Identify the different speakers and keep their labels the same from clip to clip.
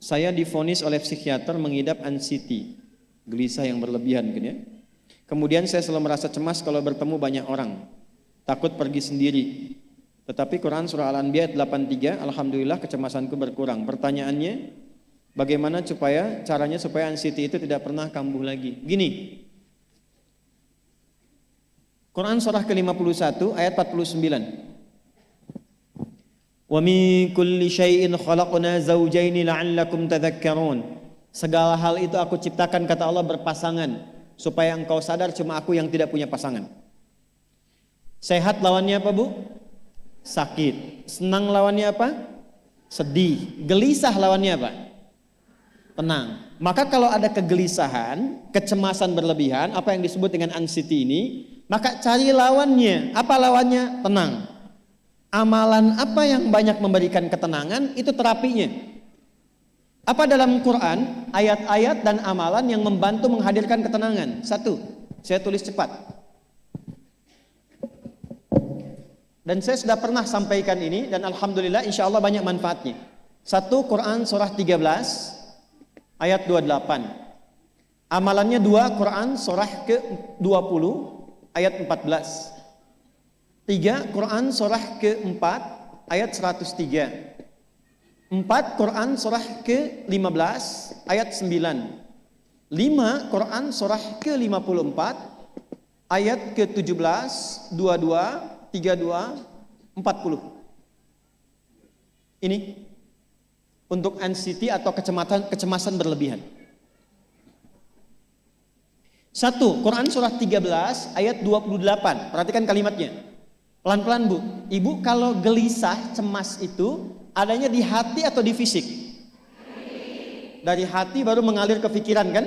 Speaker 1: Saya divonis oleh psikiater mengidap anxiety, gelisah yang berlebihan gitu ya. Kemudian saya selalu merasa cemas kalau bertemu banyak orang, takut pergi sendiri. Tetapi Quran surah Al-Anbiya ayat 83, alhamdulillah kecemasanku berkurang. Pertanyaannya, bagaimana caranya supaya anxiety itu tidak pernah kambuh lagi? Gini, Quran surah ke-51 ayat 49. Wa min kulli syai'in khalaqna zawjaini la'allakum tadhakkarun. Segala hal itu aku ciptakan, kata Allah, berpasangan, supaya engkau sadar cuma aku yang tidak punya pasangan. Sehat lawannya apa, Bu? Sakit. Senang lawannya apa? Sedih. Gelisah lawannya apa? Tenang. Maka kalau ada kegelisahan, kecemasan berlebihan, apa yang disebut dengan anxiety ini, maka cari lawannya. Apa lawannya? Tenang. Amalan apa yang banyak memberikan ketenangan, itu terapinya. Apa dalam Quran, ayat-ayat dan amalan yang membantu menghadirkan ketenangan? Satu, saya tulis cepat. Dan saya sudah pernah sampaikan ini, dan alhamdulillah insya Allah banyak manfaatnya. Satu, Quran surah 13 ayat 28. Amalannya dua, Quran surah ke-20 ayat 14. Tiga, Quran surah ke-4 ayat 103. 4, Quran surah ke-15 ayat 9. 5, Quran surah ke-54 ayat ke-17, 22, 32, 40. Ini untuk anxiety atau kecemasan berlebihan. 1, Quran surah 13 ayat 28. Perhatikan kalimatnya. Pelan-pelan, Bu. Ibu kalau gelisah, cemas itu adanya di hati atau di fisik? Dari hati baru mengalir ke pikiran, kan?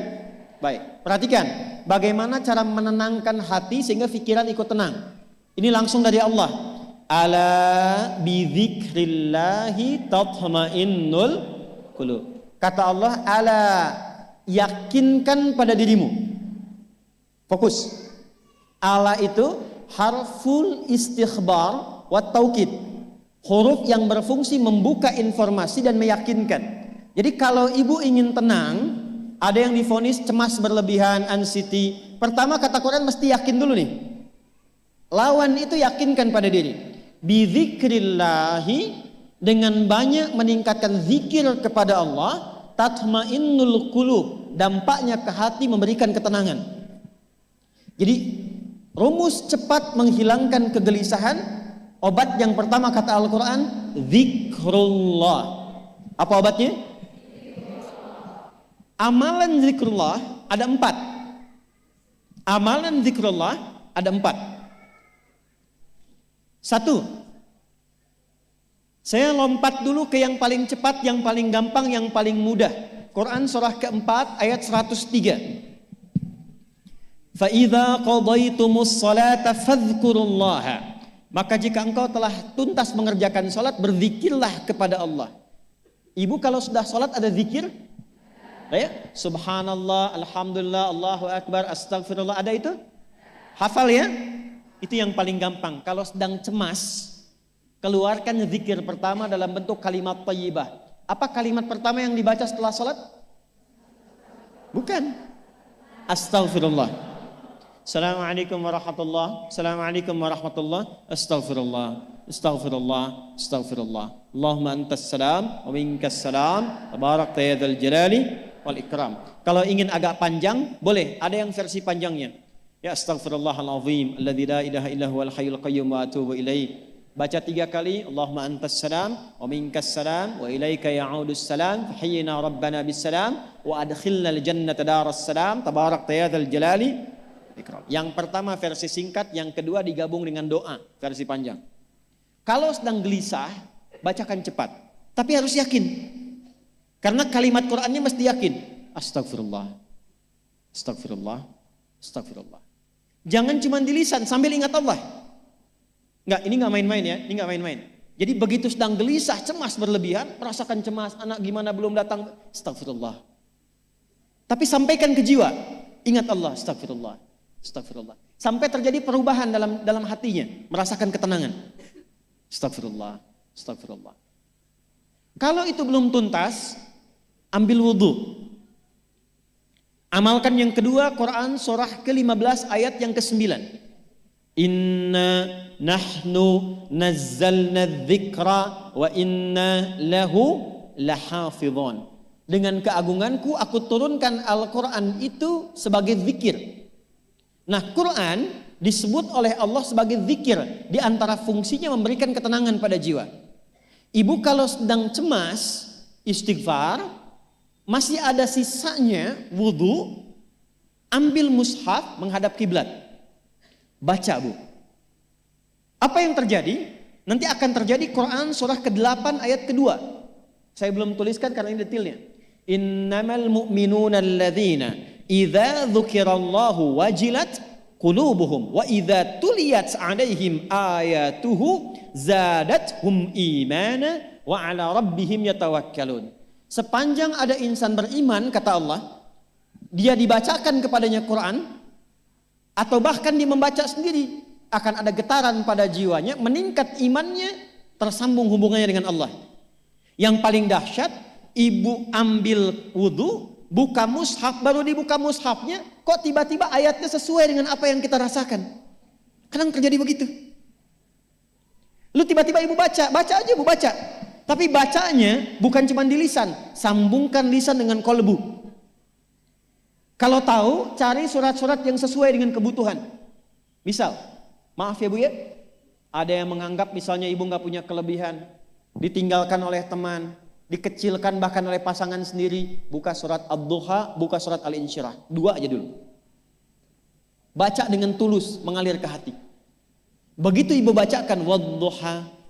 Speaker 1: Baik, perhatikan bagaimana cara menenangkan hati sehingga pikiran ikut tenang. Ini langsung dari Allah. Ala bidzikrillahi tatma'innul qulub. Kata Allah, ala, yakinkan pada dirimu. Fokus. Ala itu harful istikhbar wa taukid. Huruf yang berfungsi membuka informasi dan meyakinkan. Jadi kalau ibu ingin tenang, ada yang divonis cemas berlebihan, anxiety. Pertama kata Quran mesti yakin dulu nih. Lawan itu yakinkan pada diri. Bidzikrillahi, dengan banyak meningkatkan zikir kepada Allah, tatmainnul qulub, dampaknya ke hati memberikan ketenangan. Jadi rumus cepat menghilangkan kegelisahan, obat yang pertama kata Al-Quran, zikrullah. Apa obatnya? Amalan zikrullah ada 4. Amalan zikrullah ada 4. 1, saya lompat dulu ke yang paling cepat, yang paling gampang, yang paling mudah. Quran surah ke-4 ayat 103. فَإِذَا قَضَيْتُمُ الصَّلَاةَ فَاذْكُرُوا اللَّهَ. Maka jika engkau telah tuntas mengerjakan salat, berzikirlah kepada Allah. Ibu kalau sudah salat ada zikir? Ya? Subhanallah, alhamdulillah, Allahu akbar, astagfirullah, ada itu? Hafal ya? Itu yang paling gampang. Kalau sedang cemas, keluarkan zikir pertama dalam bentuk kalimat thayyibah. Apa kalimat pertama yang dibaca setelah salat? Bukan. Astagfirullah. Assalamualaikum warahmatullah. Assalamualaikum warahmatullah. Astaghfirullah. Astaghfirullah. Astaghfirullah. Allahumma antas salam wa minkas salam. Tabarakta ya dzal jalali wal ikram. Kalau ingin agak panjang, boleh. Ada yang versi panjangnya. Ya astaghfirullahalazim alladzi la ilaha illa huwal hayyul qayyum wa atubu ilaih. Baca 3 kali. Allahumma antas salam wa minkas salam wa ilaika ya'udus salam. Fahayyina rabbana bis salam wa adkhilna al jannata daras salam. Tabarakta ya dzal jalali. Yang pertama versi singkat, yang kedua digabung dengan doa versi panjang. Kalau sedang gelisah, bacakan cepat, tapi harus yakin. Karena kalimat Qur'annya mesti yakin. Astagfirullah, astagfirullah, astagfirullah. Jangan cuma di lisan sambil ingat Allah. Enggak, ini enggak main-main ya, ini enggak main-main. Jadi begitu sedang gelisah, cemas berlebihan, merasakan cemas, anak gimana belum datang, astagfirullah. Tapi sampaikan ke jiwa, ingat Allah, astagfirullah. Astagfirullah. Sampai terjadi perubahan dalam hatinya, merasakan ketenangan. Astagfirullah, astagfirullah. Kalau itu belum tuntas, ambil wudhu. Amalkan yang kedua, Quran surah ke-15 ayat yang ke-9. Inna nahnu nazzalna dzikra wa inna lahu lahafidhun. Dengan keagunganku aku turunkan Al-Quran itu sebagai zikir. Nah, Quran disebut oleh Allah sebagai zikir. Di antara fungsinya memberikan ketenangan pada jiwa. Ibu kalau sedang cemas, istighfar, masih ada sisanya wudhu, ambil mushaf menghadap kiblat. Baca, Bu. Apa yang terjadi? Nanti akan terjadi Quran surah ke-8 ayat kedua. Saya belum tuliskan karena ini detailnya. Innamal mu'minuna alladzina idza dzukirallahu wajilat qulubuhum wa idza tuliyat 'alaihim ayatuhu zadathum imana wa 'ala rabbihim yatawakkalun. Sepanjang ada insan beriman, kata Allah, dia dibacakan kepadanya Quran atau bahkan dia membaca sendiri, akan ada getaran pada jiwanya, meningkat imannya, tersambung hubungannya dengan Allah. Yang paling dahsyat, ibu ambil wudhu, buka mushaf, baru dibuka mushafnya, kok tiba-tiba ayatnya sesuai dengan apa yang kita rasakan. Kadang terjadi begitu. Lu tiba-tiba ibu baca aja ibu baca. Tapi bacanya bukan cuma di lisan, sambungkan lisan dengan kolbu. Kalau tahu, cari surat-surat yang sesuai dengan kebutuhan. Misal, maaf ya Bu ya, ada yang menganggap misalnya ibu nggak punya kelebihan, ditinggalkan oleh teman, dikecilkan bahkan oleh pasangan sendiri, buka surat Ad-Duha, buka surat Al-Insyirah, 2 aja dulu. Baca dengan tulus, mengalir ke hati. Begitu ibu bacakan Wad-Duha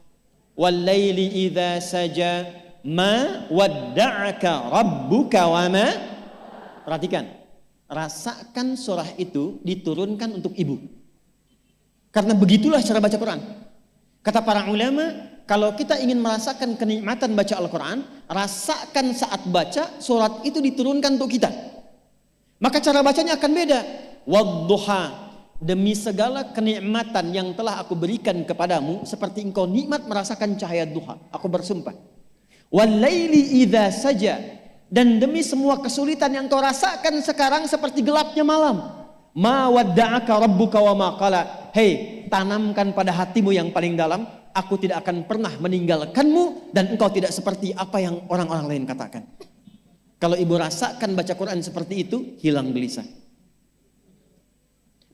Speaker 1: wal-laili idza saja ma wadda'aka rabbuka wa ma. Perhatikan, rasakan surah itu diturunkan untuk ibu. Karena begitulah cara baca Quran. Kata para ulama, kalau kita ingin merasakan kenikmatan baca Al-Quran, rasakan saat baca surat itu diturunkan untuk kita. Maka cara bacanya akan beda. Wadduha, demi segala kenikmatan yang telah aku berikan kepadamu, seperti engkau nikmat merasakan cahaya duha, aku bersumpah. Walaili idza saja, dan demi semua kesulitan yang kau rasakan sekarang seperti gelapnya malam. Ma wadda'aka rabbuka wa ma qala. Hei, tanamkan pada hatimu yang paling dalam, aku tidak akan pernah meninggalkanmu dan engkau tidak seperti apa yang orang-orang lain katakan. Kalau ibu rasakan baca Quran seperti itu, hilang gelisah.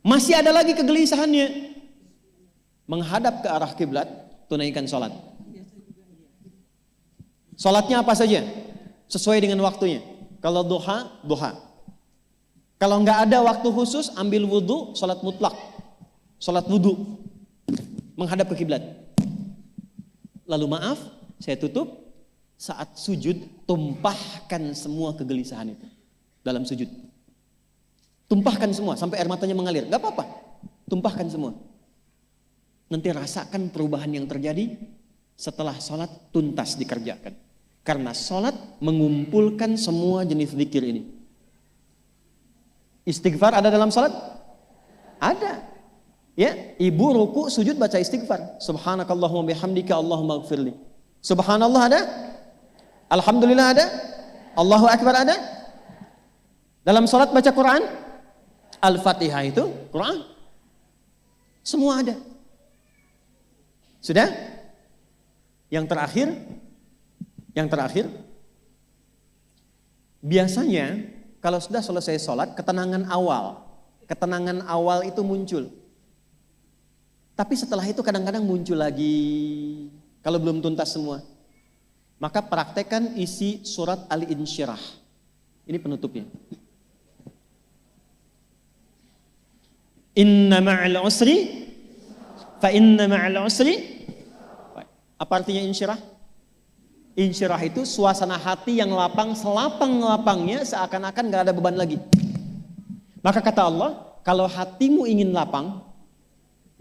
Speaker 1: Masih ada lagi kegelisahannya. Menghadap ke arah kiblat, tunaikan sholat. Sholatnya apa saja? Sesuai dengan waktunya. Kalau duha, duha. Kalau nggak ada waktu khusus, ambil wudhu, sholat mutlak. Sholat wudhu. Menghadap ke kiblat. Lalu maaf, saya tutup. Saat sujud, tumpahkan semua kegelisahan itu dalam sujud. Tumpahkan semua sampai air matanya mengalir. Gak apa-apa, tumpahkan semua. Nanti rasakan perubahan yang terjadi setelah sholat tuntas dikerjakan. Karena sholat mengumpulkan semua jenis zikir ini. Istighfar ada dalam sholat? Ada. Ya, ibu ruku sujud baca istighfar. Subhanakallahumma bihamdika Allahumma ighfirli. Subhanallah ada? Alhamdulillah ada? Allahu Akbar ada? Dalam sholat baca Quran? Al-Fatihah itu Quran. Semua ada. Sudah? Yang terakhir, biasanya kalau sudah selesai sholat, ketenangan awal itu muncul. Tapi setelah itu kadang-kadang muncul lagi, kalau belum tuntas semua. Maka praktekkan isi surat Al-Insyirah. Ini penutupnya. Inna ma'al usri fa inna ma'al usri. Apa artinya insyirah? Insyirah itu suasana hati yang lapang, selapang-lapangnya seakan-akan gak ada beban lagi. Maka kata Allah, kalau hatimu ingin lapang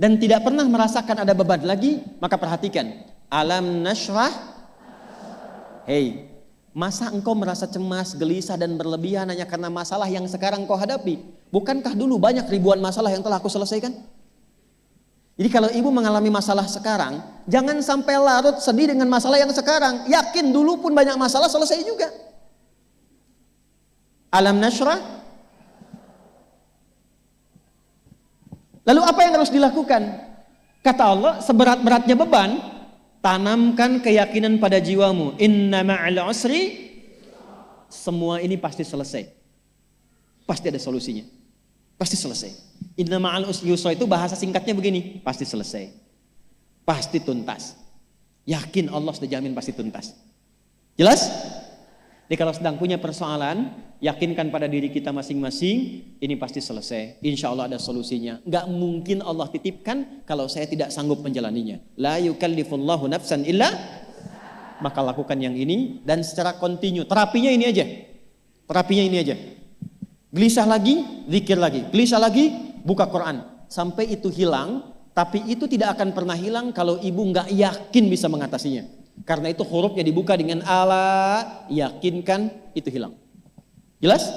Speaker 1: dan tidak pernah merasakan ada beban lagi, maka perhatikan. Alam nashrah. Hei, masa engkau merasa cemas, gelisah dan berlebihan hanya karena masalah yang sekarang kau hadapi? Bukankah dulu banyak ribuan masalah yang telah aku selesaikan? Jadi kalau ibu mengalami masalah sekarang, jangan sampai larut sedih dengan masalah yang sekarang. Yakin dulu pun banyak masalah selesai juga. Alam nashrah. Lalu apa yang harus dilakukan? Kata Allah, seberat-beratnya beban, tanamkan keyakinan pada jiwamu. Inna ma'al usri, semua ini pasti selesai. Pasti ada solusinya. Pasti selesai. Inna ma'al usri yusra itu bahasa singkatnya begini, pasti selesai. Pasti tuntas. Yakin Allah sudah jamin pasti tuntas. Jelas? Jadi kalau sedang punya persoalan, yakinkan pada diri kita masing-masing, ini pasti selesai. Insya Allah ada solusinya. Gak mungkin Allah titipkan kalau saya tidak sanggup menjalaninya. La yukallifullahu nafsan illa, maka lakukan yang ini dan secara kontinu. Terapinya ini aja. Terapinya ini aja. Gelisah lagi, zikir lagi. Gelisah lagi, buka Quran. Sampai itu hilang, tapi itu tidak akan pernah hilang kalau ibu gak yakin bisa mengatasinya. Karena itu hurufnya dibuka dengan ala, yakinkan, itu hilang. Jelas?